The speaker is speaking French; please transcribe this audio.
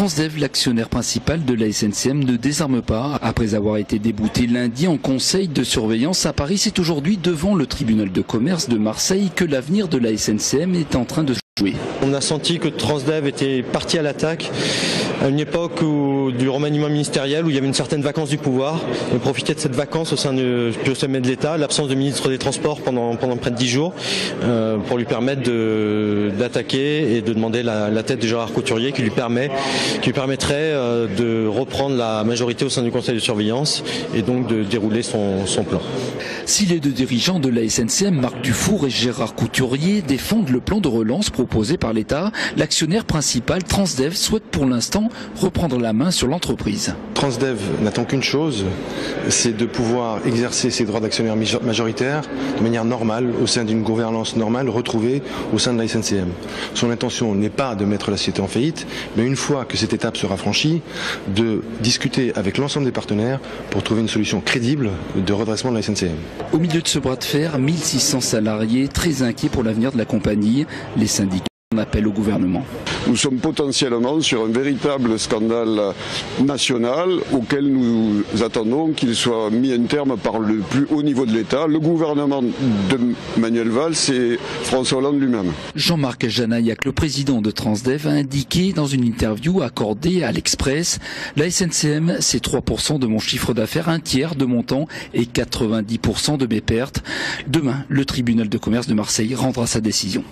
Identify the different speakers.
Speaker 1: Transdev, l'actionnaire principal de la SNCM, ne désarme pas. Après avoir été débouté lundi en conseil de surveillance à Paris, c'est aujourd'hui devant le tribunal de commerce de Marseille que l'avenir de la SNCM est en train de jouer.
Speaker 2: On a senti que Transdev était parti à l'attaque à une époque du remaniement ministériel où il y avait une certaine vacance du pouvoir. On profitait de cette vacance au sein du sommet de l'État, l'absence de ministre des Transports pendant près de 10 jours, pour lui permettre d'attaquer et de demander la tête de Gérard Couturier qui lui permettrait de reprendre la majorité au sein du conseil de surveillance et donc de dérouler son plan.
Speaker 1: Si les deux dirigeants de la SNCM, Marc Dufour et Gérard Couturier, défendent le plan de relance proposé par l'État, l'actionnaire principal Transdev souhaite pour l'instant reprendre la main sur l'entreprise.
Speaker 3: Transdev n'attend qu'une chose, c'est de pouvoir exercer ses droits d'actionnaire majoritaire de manière normale, au sein d'une gouvernance normale retrouvée au sein de la SNCM. Son intention n'est pas de mettre la société en faillite, mais une fois que cette étape sera franchie, de discuter avec l'ensemble des partenaires pour trouver une solution crédible de redressement de la SNCM.
Speaker 1: Au milieu de ce bras de fer, 1600 salariés très inquiets pour l'avenir de la compagnie. Les syndicats en appellent au gouvernement.
Speaker 4: Nous sommes potentiellement sur un véritable scandale national auquel nous attendons qu'il soit mis un terme par le plus haut niveau de l'État, le gouvernement de Manuel Valls et François Hollande lui-même.
Speaker 1: Jean-Marc Janaillac, le président de Transdev, a indiqué dans une interview accordée à l'Express: la SNCM, c'est 3% de mon chiffre d'affaires, un tiers de mon temps et 90% de mes pertes. Demain, le tribunal de commerce de Marseille rendra sa décision.